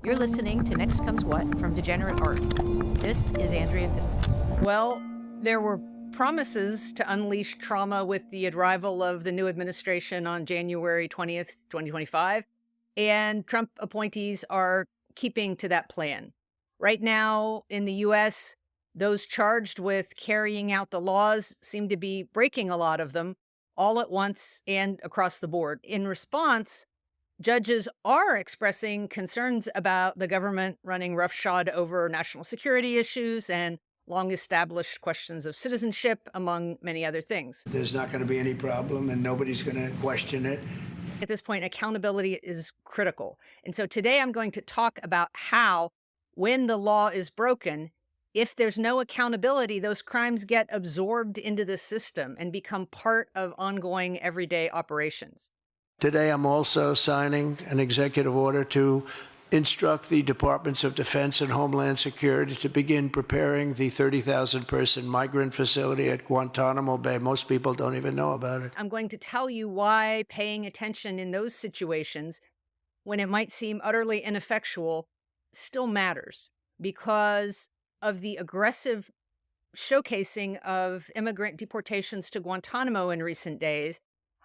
You're listening to Next Comes What from Degenerate Art. This is Andrea Pitzer. Well, there were promises to unleash trauma with the arrival of the new administration on January 20th, 2025, and Trump appointees are keeping to that plan. Right now in the U.S., those charged with carrying out the laws seem to be breaking a lot of them all at once and across the board. In response, judges are expressing concerns about the government running roughshod over national security issues and long-established questions of citizenship, among many other things. There's not going to be any problem, and nobody's going to question it. At this point, accountability is critical. And so today I'm going to talk about how, when the law is broken, if there's no accountability, those crimes get absorbed into the system and become part of ongoing everyday operations. Today, I'm also signing an executive order to instruct the Departments of Defense and Homeland Security to begin preparing the 30,000-person migrant facility at Guantanamo Bay. Most people don't even know about it. I'm going to tell you why paying attention in those situations, when it might seem utterly ineffectual, still matters, because of the aggressive showcasing of immigrant deportations to Guantanamo in recent days.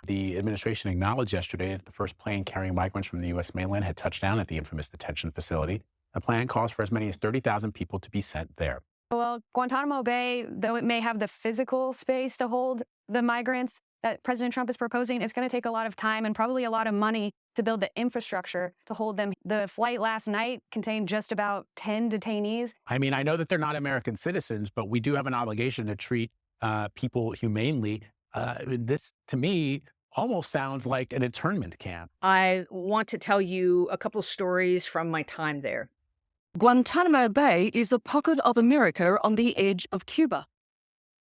The administration acknowledged yesterday that the first plane carrying migrants from the U.S. mainland had touched down at the infamous detention facility. The plan calls for as many as 30,000 people to be sent there. Well, Guantanamo Bay, though it may have the physical space to hold the migrants that President Trump is proposing, it's going to take a lot of time and probably a lot of money to build the infrastructure to hold them. The flight last night contained just about 10 detainees. I mean, I know that they're not American citizens, but we do have an obligation to treat people humanely. This, to me, almost sounds like an internment camp. I want to tell you a couple stories from my time there. Guantanamo Bay is a pocket of America on the edge of Cuba.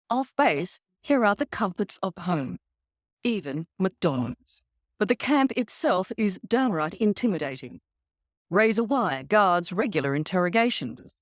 Off base, here are the comforts of home, even McDonald's. But the camp itself is downright intimidating. Razor wire guards regular interrogations.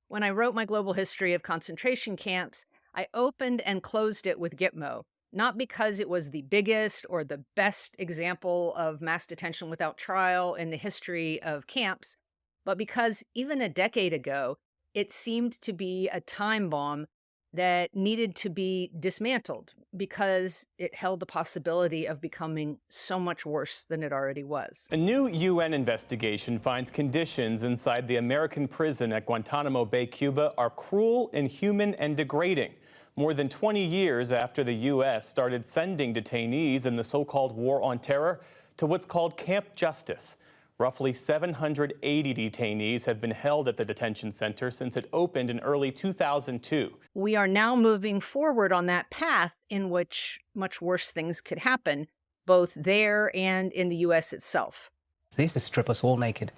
When I wrote my global history of concentration camps, I opened and closed it with Gitmo, not because it was the biggest or the best example of mass detention without trial in the history of camps, but because even a decade ago, it seemed to be a time bomb that needed to be dismantled because it held the possibility of becoming so much worse than it already was. A new UN investigation finds conditions inside the American prison at Guantanamo Bay, Cuba, are cruel, inhuman, and degrading. More than 20 years after the U.S. started sending detainees in the so-called War on Terror to what's called Camp Justice. Roughly 780 detainees have been held at the detention center since it opened in early 2002. We are now moving forward on that path in which much worse things could happen, both there and in the U.S. itself. They used to strip us all naked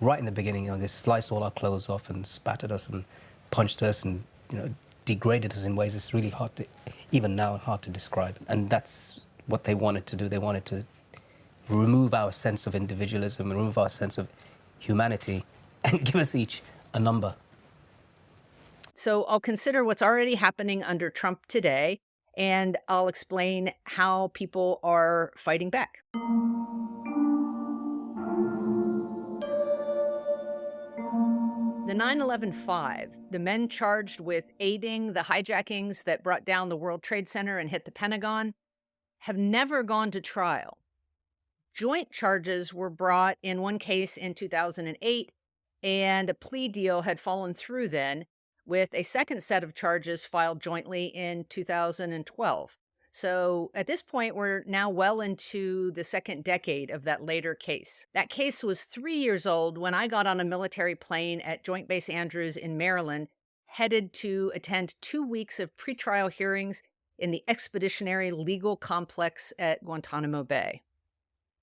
right in the beginning. They sliced all our clothes off and spat at us and punched us and, degraded us in ways it's really hard to, even now, hard to describe. And that's what they wanted to do. They wanted to remove our sense of individualism, remove our sense of humanity, and give us each a number. So I'll consider what's already happening under Trump today, and I'll explain how people are fighting back. The 9/11-5, the men charged with aiding the hijackings that brought down the World Trade Center and hit the Pentagon, have never gone to trial. Joint charges were brought in one case in 2008, and a plea deal had fallen through then, with a second set of charges filed jointly in 2012. So at this point, we're now well into the second decade of that later case. That case was 3 years old when I got on a military plane at Joint Base Andrews in Maryland, headed to attend 2 weeks of pretrial hearings in the expeditionary legal complex at Guantanamo Bay.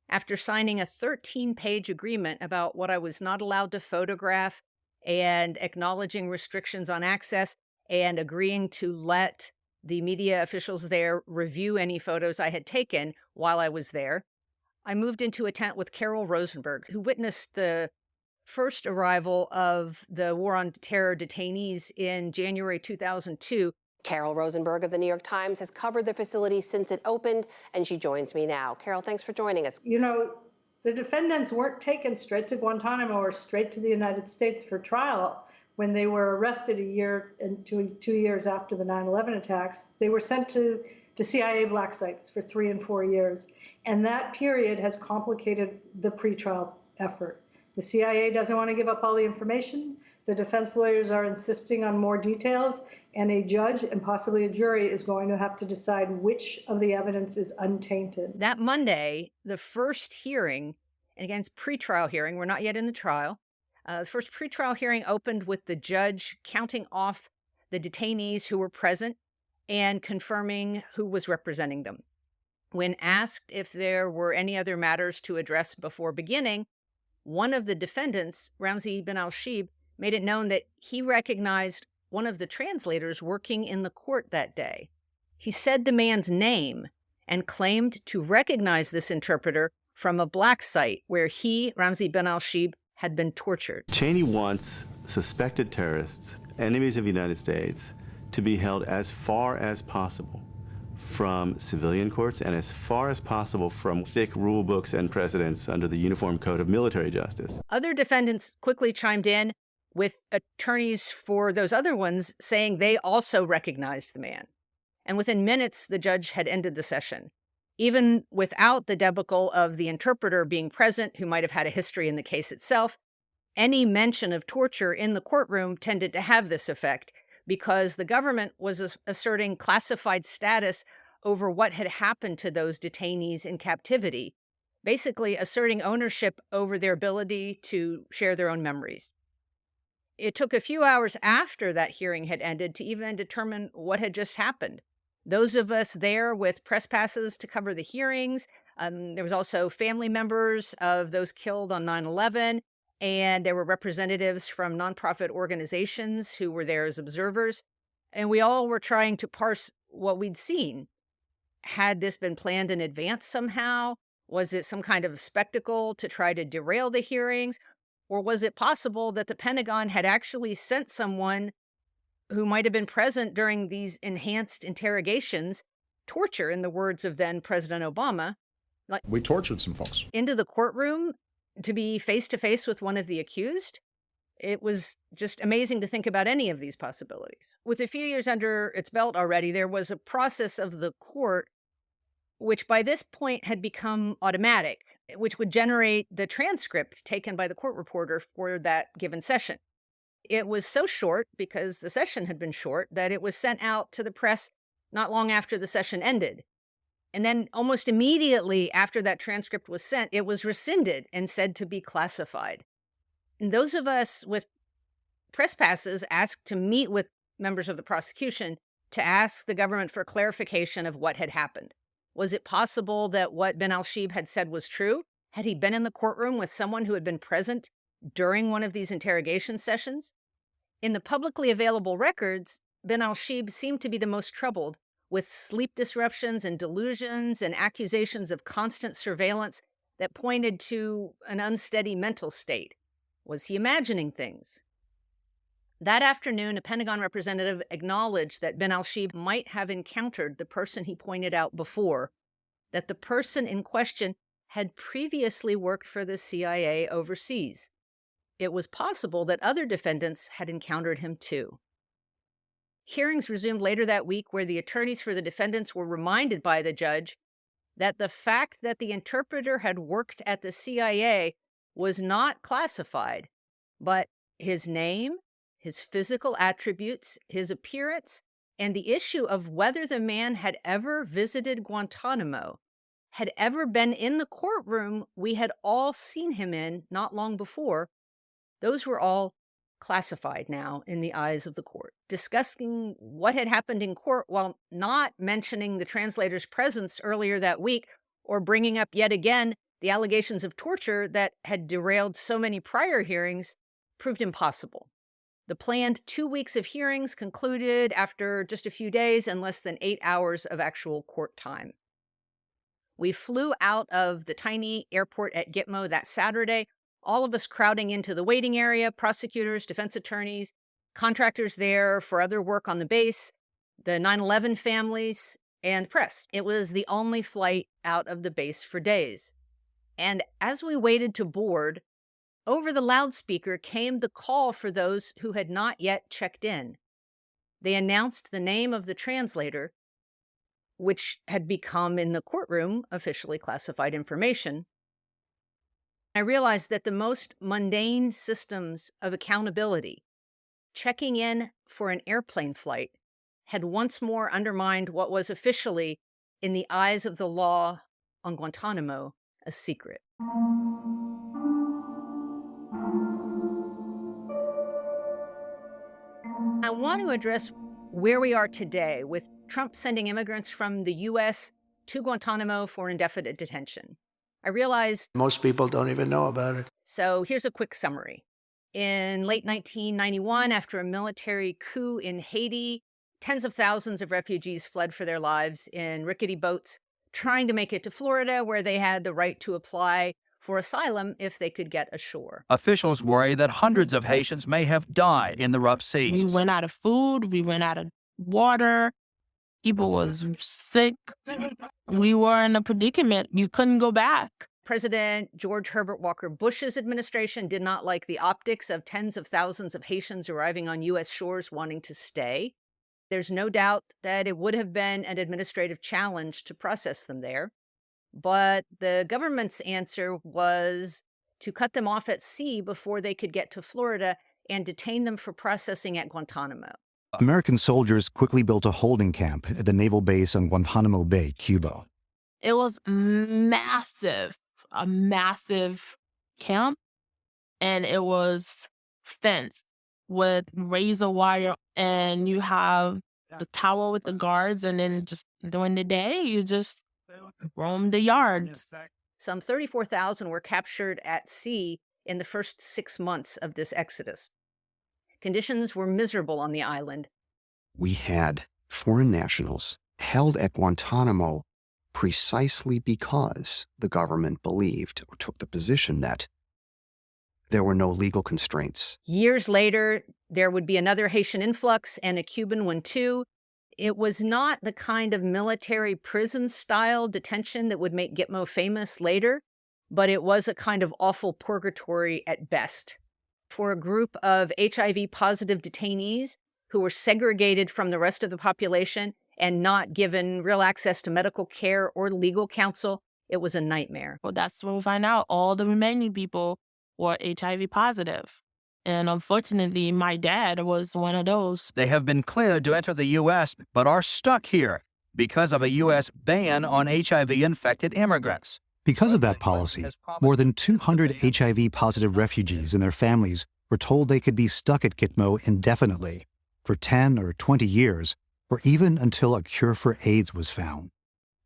After signing a 13-page agreement about what I was not allowed to photograph and acknowledging restrictions on access and agreeing to let the media officials there review any photos I had taken while I was there, I moved into a tent with Carol Rosenberg, who witnessed the first arrival of the War on Terror detainees in January 2002. Carol Rosenberg of the New York Times has covered the facility since it opened, and she joins me now. Carol, thanks for joining us. The defendants weren't taken straight to Guantanamo or straight to the United States for trial when they were arrested a year and 2 years after the 9/11 attacks. They were sent to CIA black sites for 3 and 4 years. And that period has complicated the pretrial effort. The CIA doesn't want to give up all the information. The defense lawyers are insisting on more details, and a judge and possibly a jury is going to have to decide which of the evidence is untainted. That Monday, the first hearing, and again, it's pretrial hearing, we're not yet in the trial. The first pretrial hearing opened with the judge counting off the detainees who were present and confirming who was representing them. When asked if there were any other matters to address before beginning, one of the defendants, Ramzi bin al-Shibh, made it known that he recognized one of the translators working in the court that day. He said the man's name and claimed to recognize this interpreter from a black site where he, Ramzi bin al-Shibh, had been tortured. Cheney wants suspected terrorists, enemies of the United States, to be held as far as possible from civilian courts and as far as possible from thick rule books and precedents under the Uniform Code of Military Justice. Other defendants quickly chimed in, with attorneys for those other ones saying they also recognized the man. And within minutes, the judge had ended the session. Even without the debacle of the interpreter being present, who might have had a history in the case itself, any mention of torture in the courtroom tended to have this effect because the government was asserting classified status over what had happened to those detainees in captivity, basically asserting ownership over their ability to share their own memories. It took a few hours after that hearing had ended to even determine what had just happened. Those of us there with press passes to cover the hearings, there was also family members of those killed on 9/11, and there were representatives from nonprofit organizations who were there as observers, and we all were trying to parse what we'd seen. Had this been planned in advance somehow? Was it some kind of spectacle to try to derail the hearings? Or was it possible that the Pentagon had actually sent someone who might have been present during these enhanced interrogations, torture, in the words of then President Obama, we tortured some folks, into the courtroom to be face-to-face with one of the accused? It was just amazing to think about any of these possibilities. With a few years under its belt already, there was a process of the court which by this point had become automatic, which would generate the transcript taken by the court reporter for that given session. It was so short, because the session had been short, that it was sent out to the press not long after the session ended. And then almost immediately after that transcript was sent, it was rescinded and said to be classified. And those of us with press passes asked to meet with members of the prosecution to ask the government for clarification of what had happened. Was it possible that what bin al-Shibh had said was true? Had he been in the courtroom with someone who had been present during one of these interrogation sessions? In the publicly available records, bin al-Shibh seemed to be the most troubled, with sleep disruptions and delusions and accusations of constant surveillance that pointed to an unsteady mental state. Was he imagining things? That afternoon, a Pentagon representative acknowledged that bin al-Shibh might have encountered the person he pointed out before, that the person in question had previously worked for the CIA overseas. It was possible that other defendants had encountered him too. Hearings resumed later that week, where the attorneys for the defendants were reminded by the judge that the fact that the interpreter had worked at the CIA was not classified, but his name, his physical attributes, his appearance, and the issue of whether the man had ever visited Guantanamo, had ever been in the courtroom we had all seen him in not long before, those were all classified now in the eyes of the court. Discussing what had happened in court while not mentioning the translator's presence earlier that week, or bringing up yet again the allegations of torture that had derailed so many prior hearings, proved impossible. The planned 2 weeks of hearings concluded after just a few days and less than 8 hours of actual court time. We flew out of the tiny airport at Gitmo that Saturday, all of us crowding into the waiting area, prosecutors, defense attorneys, contractors there for other work on the base, the 9/11 families, and press. It was the only flight out of the base for days. And as we waited to board, over the loudspeaker came the call for those who had not yet checked in. They announced the name of the translator, which had become in the courtroom officially classified information. I realized that the most mundane systems of accountability, checking in for an airplane flight, had once more undermined what was officially, in the eyes of the law on Guantanamo, a secret. I want to address where we are today with Trump sending immigrants from the U.S. to Guantanamo for indefinite detention. I realize most people don't even know about it. So here's a quick summary. In late 1991, after a military coup in Haiti, tens of thousands of refugees fled for their lives in rickety boats, trying to make it to Florida, where they had the right to apply for asylum if they could get ashore. Officials worry that hundreds of Haitians may have died in the rough seas. We went out of food. We went out of water. People was sick. We were in a predicament. You couldn't go back. President George Herbert Walker Bush's administration did not like the optics of tens of thousands of Haitians arriving on U.S. shores wanting to stay. There's no doubt that it would have been an administrative challenge to process them there. But the government's answer was to cut them off at sea before they could get to Florida and detain them for processing at Guantanamo. American soldiers quickly built a holding camp at the naval base on Guantanamo Bay, Cuba. It was massive, a massive camp, and it was fenced with razor wire, and you have the tower with the guards, and then just during the day, you just roam the yards. Some 34,000 were captured at sea in the first 6 months of this exodus. Conditions were miserable on the island. We had foreign nationals held at Guantanamo precisely because the government believed or took the position that there were no legal constraints. Years later, there would be another Haitian influx and a Cuban one too. It was not the kind of military prison-style detention that would make Gitmo famous later, but it was a kind of awful purgatory at best. For a group of HIV-positive detainees who were segregated from the rest of the population and not given real access to medical care or legal counsel, it was a nightmare. Well, that's when we find out all the remaining people were HIV positive. And unfortunately, my dad was one of those. They have been cleared to enter the U.S., but are stuck here because of a U.S. ban on HIV-infected immigrants. Because of that policy, more than 200 HIV-positive refugees and their families were told they could be stuck at Gitmo indefinitely, for 10 or 20 years, or even until a cure for AIDS was found.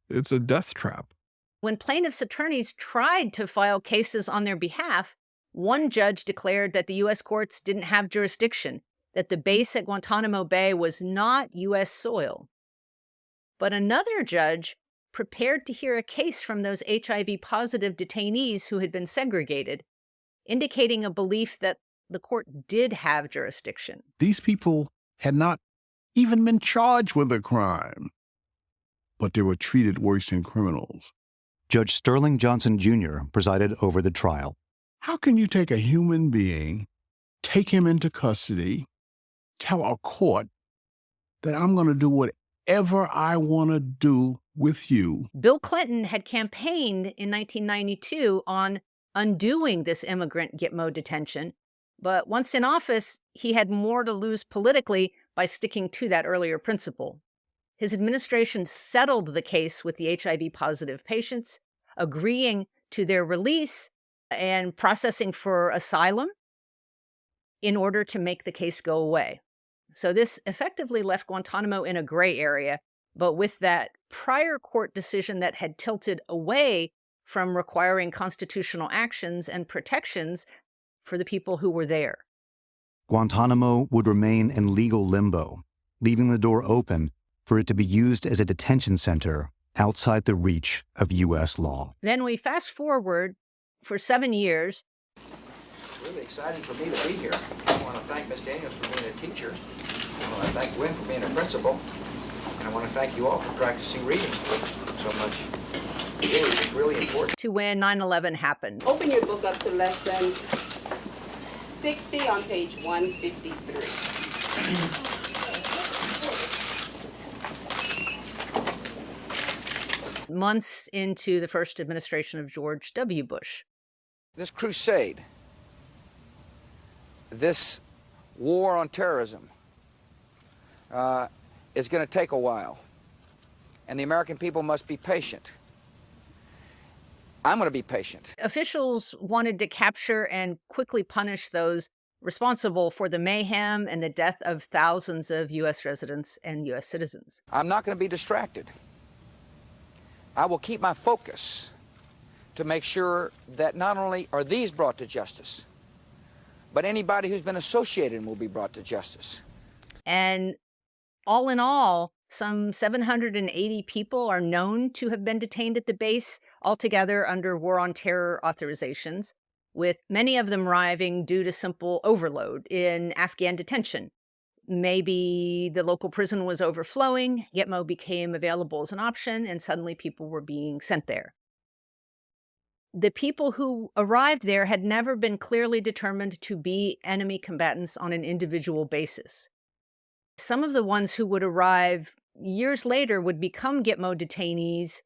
It's a death trap. When plaintiffs' attorneys tried to file cases on their behalf, one judge declared that the U.S. courts didn't have jurisdiction, that the base at Guantanamo Bay was not U.S. soil. But another judge prepared to hear a case from those HIV-positive detainees who had been segregated, indicating a belief that the court did have jurisdiction. These people had not even been charged with a crime, but they were treated worse than criminals. Judge Sterling Johnson Jr. presided over the trial. How can you take a human being, take him into custody, tell a court that I'm going to do whatever I want to do with you? Bill Clinton had campaigned in 1992 on undoing this immigrant Gitmo detention, but once in office, he had more to lose politically by sticking to that earlier principle. His administration settled the case with the HIV-positive patients, agreeing to their release and processing for asylum in order to make the case go away. So this effectively left Guantanamo in a gray area, but with that prior court decision that had tilted away from requiring constitutional actions and protections for the people who were there. Guantanamo would remain in legal limbo, leaving the door open for it to be used as a detention center outside the reach of U.S. law. Then we fast forward for 7 years. It's really exciting for me to be here. I want to thank Ms. Daniels for being a teacher. I want to thank Gwen for being a principal. And I want to thank you all for practicing reading so much. really important. To when 9/11 happened. Open your book up to lesson 60 on page 153. Months into the first administration of George W. Bush. This crusade, this war on terrorism, is going to take a while. And the American people must be patient. I'm going to be patient. Officials wanted to capture and quickly punish those responsible for the mayhem and the death of thousands of U.S. residents and U.S. citizens. I'm not going to be distracted. I will keep my focus to make sure that not only are these brought to justice, but anybody who's been associated will be brought to justice. And all in all, some 780 people are known to have been detained at the base, altogether under war on terror authorizations, with many of them arriving due to simple overload in Afghan detention. Maybe the local prison was overflowing, Gitmo became available as an option, and suddenly people were being sent there. The people who arrived there had never been clearly determined to be enemy combatants on an individual basis. Some of the ones who would arrive years later would become Gitmo detainees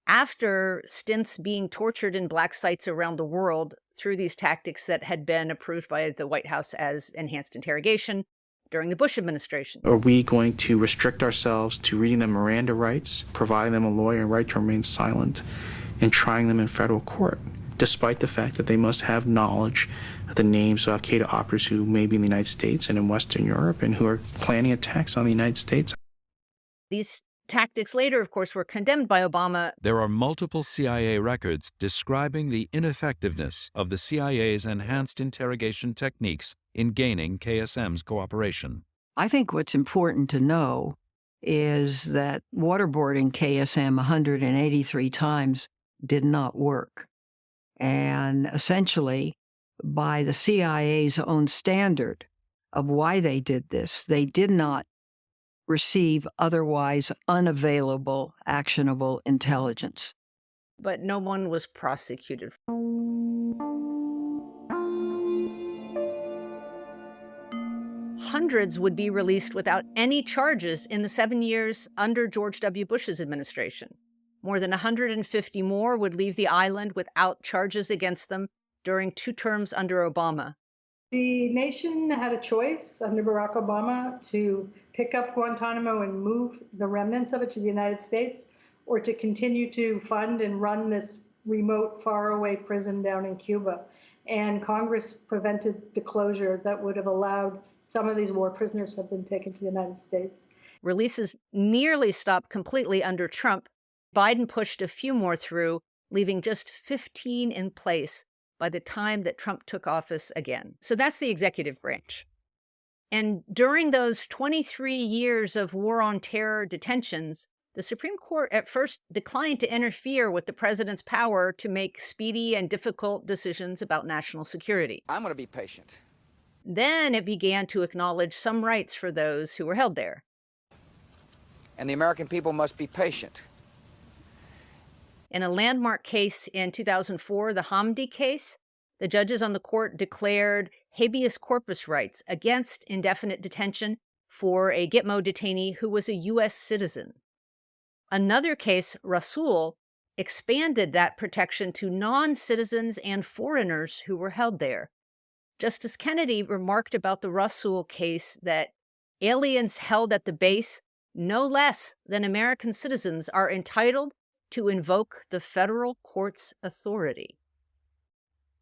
after stints being tortured in black sites around the world through these tactics that had been approved by the White House as enhanced interrogation during the Bush administration. Are we going to restrict ourselves to reading them Miranda rights, providing them a lawyer and right to remain silent, and trying them in federal court, despite the fact that they must have knowledge of the names of al-Qaeda operatives who may be in the United States and in Western Europe and who are planning attacks on the United States? These tactics later, of course, were condemned by Obama. There are multiple CIA records describing the ineffectiveness of the CIA's enhanced interrogation techniques in gaining KSM's cooperation. I think what's important to know is that waterboarding KSM 183 times did not work. And essentially, by the CIA's own standard of why they did this, they did not receive otherwise unavailable, actionable intelligence. But no one was prosecuted. Hundreds would be released without any charges in the 7 years under George W. Bush's administration. More than 150 more would leave the island without charges against them during 2 terms under Obama. The nation had a choice under Barack Obama to pick up Guantanamo and move the remnants of it to the United States, or to continue to fund and run this remote, faraway prison down in Cuba. And Congress prevented the closure that would have allowed some of these war prisoners to have been taken to the United States. Releases nearly stopped completely under Trump. Biden pushed a few more through, leaving just 15 in place by the time that Trump took office again. So that's the executive branch. And during those 23 years of war on terror detentions, the Supreme Court at first declined to interfere with the president's power to make speedy and difficult decisions about national security. I'm going to be patient. Then it began to acknowledge some rights for those who were held there. And the American people must be patient. In a landmark case in 2004, the Hamdi case, the judges on the court declared habeas corpus rights against indefinite detention for a Gitmo detainee who was a U.S. citizen. Another case, Rasul, expanded that protection to non-citizens and foreigners who were held there. Justice Kennedy remarked about the Rasul case that aliens held at the base, no less than American citizens, are entitled to invoke the federal court's authority.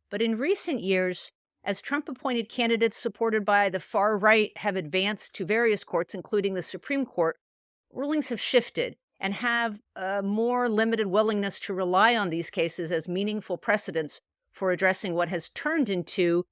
But in recent years, as Trump-appointed candidates supported by the far right have advanced to various courts, including the Supreme Court, rulings have shifted and have a more limited willingness to rely on these cases as meaningful precedents for addressing what has turned into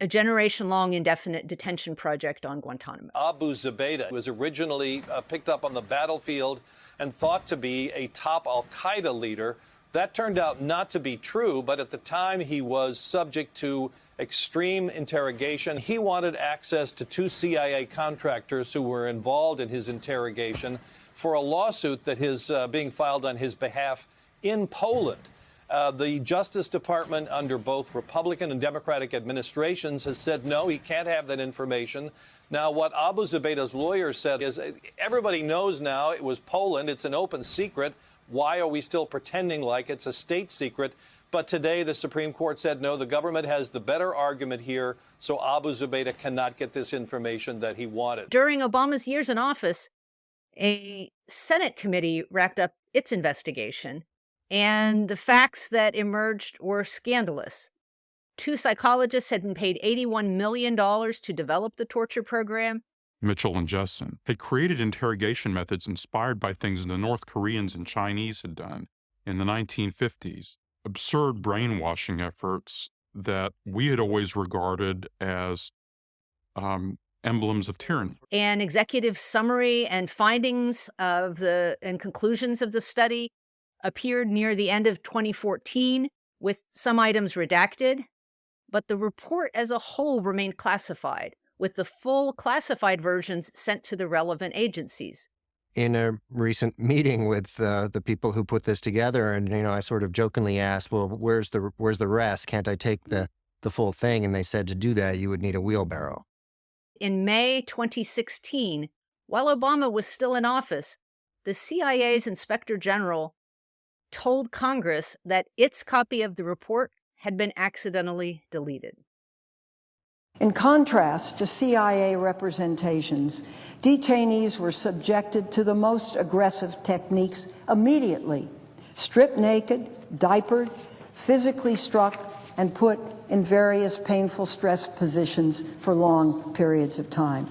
a generation-long indefinite detention project on Guantanamo. Abu Zubaydah was originally picked up on the battlefield and thought to be a top al-Qaeda leader. That turned out not to be true, but at the time he was subject to extreme interrogation. He wanted access to 2 CIA contractors who were involved in his interrogation for a lawsuit that is being filed on his behalf in Poland. The Justice Department under both Republican and Democratic administrations has said, no, he can't have that information. Now, what Abu Zubaydah's lawyer said is everybody knows now it was Poland. It's an open secret. Why are we still pretending like it's a state secret? But today, the Supreme Court said, no, the government has the better argument here, so Abu Zubaydah cannot get this information that he wanted. During Obama's years in office, a Senate committee wrapped up its investigation, and the facts that emerged were scandalous. 2 psychologists had been paid $81 million to develop the torture program. Mitchell and Jessen had created interrogation methods inspired by things the North Koreans and Chinese had done in the 1950s. Absurd brainwashing efforts that we had always regarded as emblems of tyranny. An executive summary and findings and conclusions of the study appeared near the end of 2014, with some items redacted, but the report as a whole remained classified, with the full classified versions sent to the relevant agencies. In a recent meeting with the people who put this together, and I sort of jokingly asked, well, where's the rest? Can't I take the full thing? And they said to do that, you would need a wheelbarrow. In May 2016, while Obama was still in office, the CIA's Inspector General told Congress that its copy of the report had been accidentally deleted. In contrast to CIA representations, detainees were subjected to the most aggressive techniques immediately: stripped naked, diapered, physically struck, and put in various painful stress positions for long periods of time.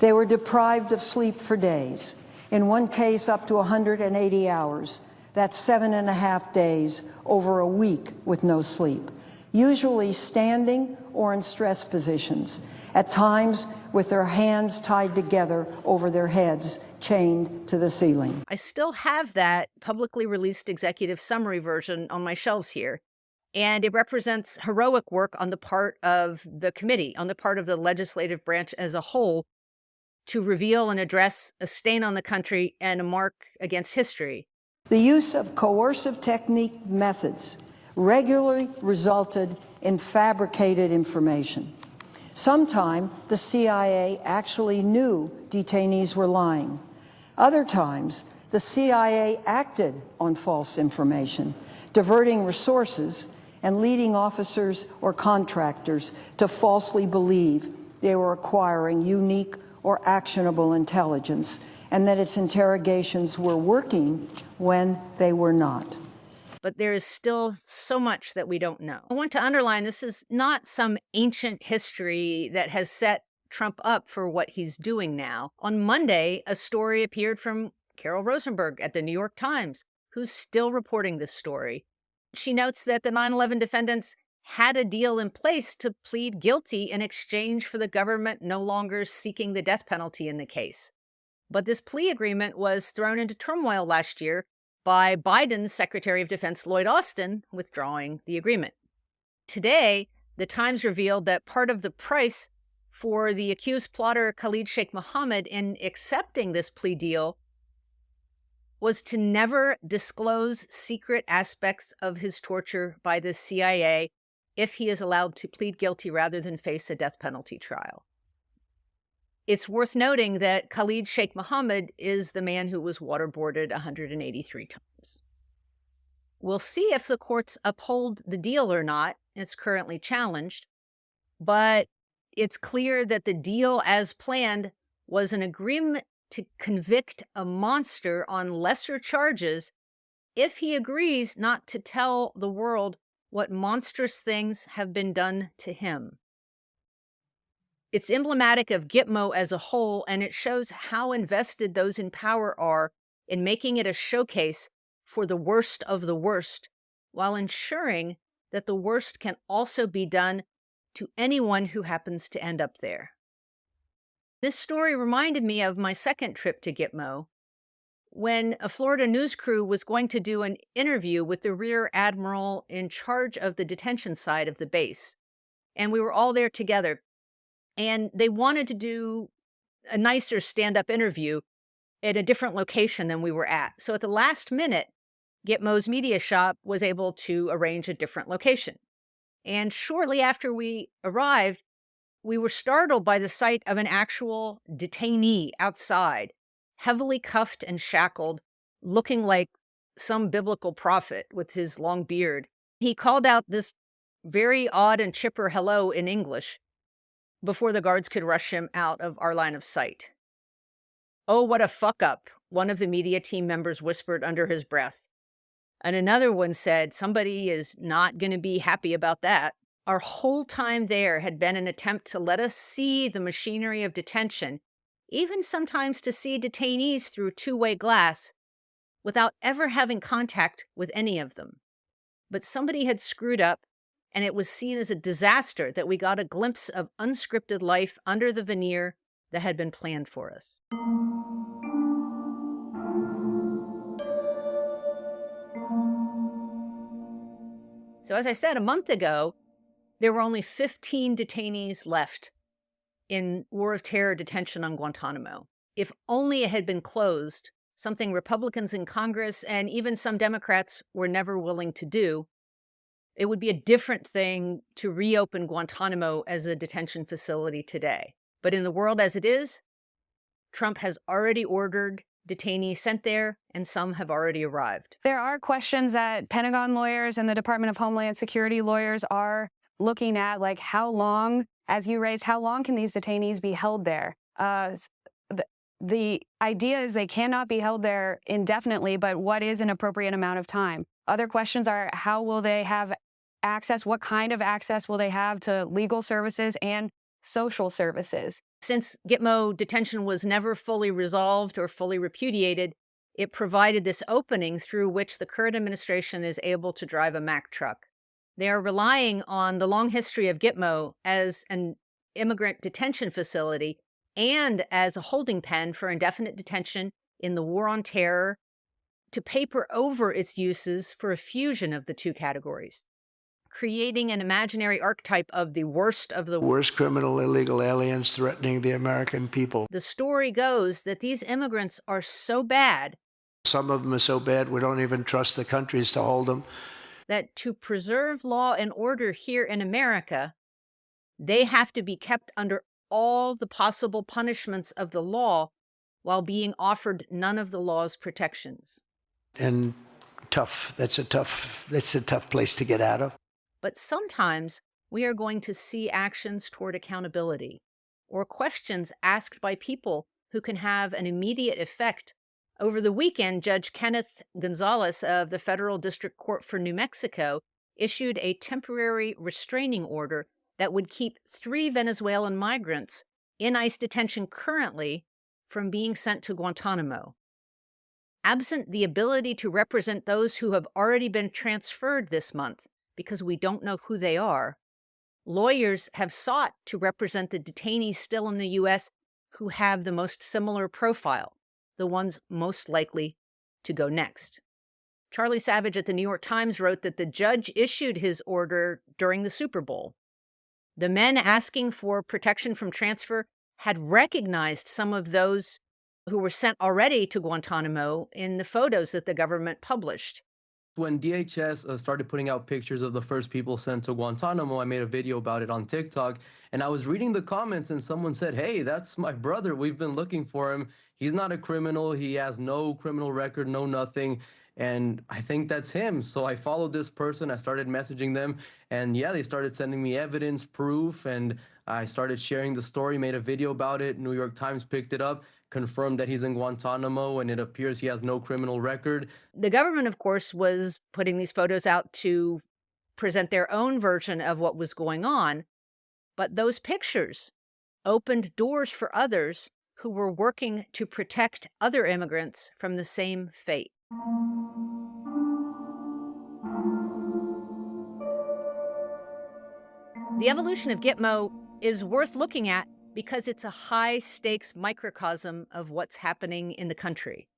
They were deprived of sleep for days, in one case up to 180 hours. That's 7.5 days, over a week with no sleep, usually standing or in stress positions, at times with their hands tied together over their heads, chained to the ceiling. I still have that publicly released executive summary version on my shelves here, and it represents heroic work on the part of the committee, on the part of the legislative branch as a whole, to reveal and address a stain on the country and a mark against history. The use of coercive technique methods regularly resulted in fabricated information. Sometimes the CIA actually knew detainees were lying. Other times, the CIA acted on false information, diverting resources and leading officers or contractors to falsely believe they were acquiring unique or actionable intelligence, and that its interrogations were working when they were not. But there is still so much that we don't know. I want to underline, this is not some ancient history that has set Trump up for what he's doing now. On Monday, a story appeared from Carol Rosenberg at the New York Times, who's still reporting this story. She notes that the 9/11 defendants had a deal in place to plead guilty in exchange for the government no longer seeking the death penalty in the case. But this plea agreement was thrown into turmoil last year by Biden's Secretary of Defense Lloyd Austin withdrawing the agreement. Today, the Times revealed that part of the price for the accused plotter Khalid Sheikh Mohammed in accepting this plea deal was to never disclose secret aspects of his torture by the CIA if he is allowed to plead guilty rather than face a death penalty trial. It's worth noting that Khalid Sheikh Mohammed is the man who was waterboarded 183 times. We'll see if the courts uphold the deal or not. It's currently challenged, but it's clear that the deal as planned was an agreement to convict a monster on lesser charges if he agrees not to tell the world what monstrous things have been done to him. It's emblematic of Gitmo as a whole, and it shows how invested those in power are in making it a showcase for the worst of the worst, while ensuring that the worst can also be done to anyone who happens to end up there. This story reminded me of my second trip to Gitmo, when a Florida news crew was going to do an interview with the Rear Admiral in charge of the detention side of the base. And we were all there together. And they wanted to do a nicer stand-up interview at a different location than we were at. So at the last minute, Gitmo's media shop was able to arrange a different location. And shortly after we arrived, we were startled by the sight of an actual detainee outside, heavily cuffed and shackled, looking like some biblical prophet with his long beard. He called out this very odd and chipper hello in English before the guards could rush him out of our line of sight. "Oh, what a fuck up," one of the media team members whispered under his breath. And another one said, "Somebody is not going to be happy about that." Our whole time there had been an attempt to let us see the machinery of detention, even sometimes to see detainees through two-way glass, without ever having contact with any of them. But somebody had screwed up, and it was seen as a disaster that we got a glimpse of unscripted life under the veneer that had been planned for us. So as I said, a month ago, there were only 15 detainees left in War of Terror detention on Guantanamo. If only it had been closed, something Republicans in Congress and even some Democrats were never willing to do, it would be a different thing to reopen Guantanamo as a detention facility today. But in the world as it is, Trump has already ordered detainees sent there, and some have already arrived. There are questions that Pentagon lawyers and the Department of Homeland Security lawyers are looking at, like how long, as you raised, how long can these detainees be held there? The idea is they cannot be held there indefinitely, but what is an appropriate amount of time? Other questions are, how will they have access? What kind of access will they have to legal services and social services? Since Gitmo detention was never fully resolved or fully repudiated, it provided this opening through which the current administration is able to drive a Mack truck. They are relying on the long history of Gitmo as an immigrant detention facility and as a holding pen for indefinite detention in the War on Terror to paper over its uses for a fusion of the two categories, creating an imaginary archetype of the worst criminal illegal aliens threatening the American people. The story goes that these immigrants are so bad. Some of them are so bad we don't even trust the countries to hold them. That to preserve law and order here in America, they have to be kept under all the possible punishments of the law while being offered none of the law's protections. And tough. That's a tough place to get out of. But sometimes we are going to see actions toward accountability or questions asked by people who can have an immediate effect. Over the weekend, Judge Kenneth Gonzalez of the Federal District Court for New Mexico issued a temporary restraining order that would keep 3 Venezuelan migrants in ICE detention currently from being sent to Guantanamo. Absent the ability to represent those who have already been transferred this month, because we don't know who they are, lawyers have sought to represent the detainees still in the U.S. who have the most similar profile, the ones most likely to go next. Charlie Savage at the New York Times wrote that the judge issued his order during the Super Bowl. The men asking for protection from transfer had recognized some of those who were sent already to Guantanamo in the photos that the government published. When DHS started putting out pictures of the first people sent to Guantanamo, I made a video about it on TikTok, and I was reading the comments and someone said, "Hey, that's my brother. We've been looking for him. He's not a criminal. He has no criminal record, no nothing. And I think that's him." So I followed this person. I started messaging them, and yeah, they started sending me evidence, proof, and I started sharing the story, made a video about it. New York Times picked it up, confirmed that he's in Guantanamo, and it appears he has no criminal record. The government, of course, was putting these photos out to present their own version of what was going on, but those pictures opened doors for others who were working to protect other immigrants from the same fate. The evolution of Gitmo is worth looking at because it's a high-stakes microcosm of what's happening in the country.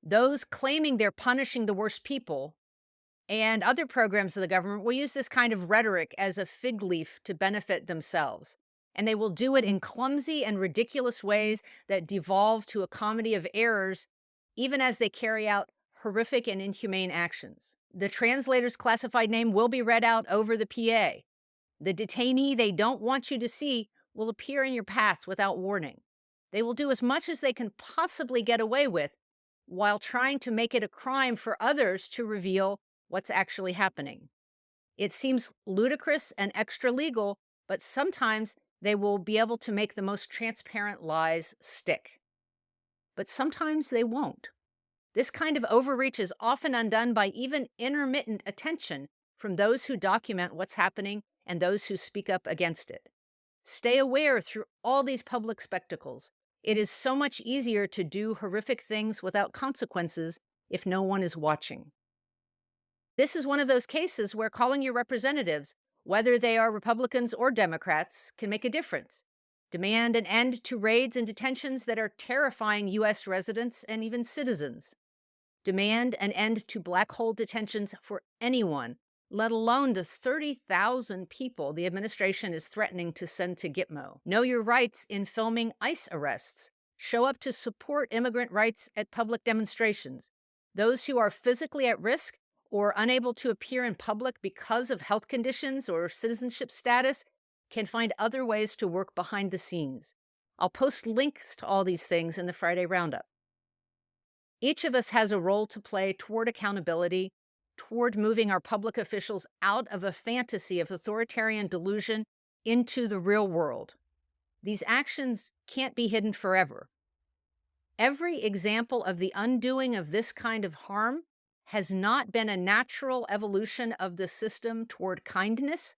Those claiming they're punishing the worst people and other programs of the government will use this kind of rhetoric as a fig leaf to benefit themselves. And they will do it in clumsy and ridiculous ways that devolve to a comedy of errors, even as they carry out horrific and inhumane actions. The translator's classified name will be read out over the PA. The detainee they don't want you to see will appear in your path without warning. They will do as much as they can possibly get away with while trying to make it a crime for others to reveal what's actually happening. It seems ludicrous and extra legal, but sometimes they will be able to make the most transparent lies stick. But sometimes they won't. This kind of overreach is often undone by even intermittent attention from those who document what's happening and those who speak up against it. Stay aware through all these public spectacles. It is so much easier to do horrific things without consequences if no one is watching. This is one of those cases where calling your representatives, whether they are Republicans or Democrats, can make a difference. Demand an end to raids and detentions that are terrifying U.S. residents and even citizens. Demand an end to black hole detentions for anyone, let alone the 30,000 people the administration is threatening to send to Gitmo. Know your rights in filming ICE arrests. Show up to support immigrant rights at public demonstrations. Those who are physically at risk or unable to appear in public because of health conditions or citizenship status can find other ways to work behind the scenes. I'll post links to all these things in the Friday Roundup. Each of us has a role to play toward accountability, toward moving our public officials out of a fantasy of authoritarian delusion into the real world. These actions can't be hidden forever. Every example of the undoing of this kind of harm has not been a natural evolution of the system toward kindness,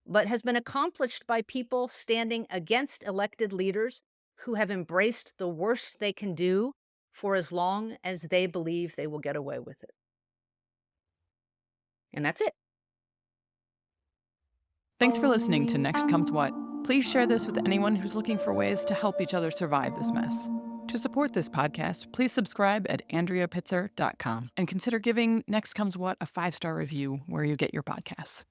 but has been accomplished by people standing against elected leaders who have embraced the worst they can do for as long as they believe they will get away with it. And that's it. Thanks for listening to Next Comes What. Please share this with anyone who's looking for ways to help each other survive this mess. To support this podcast, please subscribe at AndreaPitzer.com and consider giving Next Comes What a 5-star review where you get your podcasts.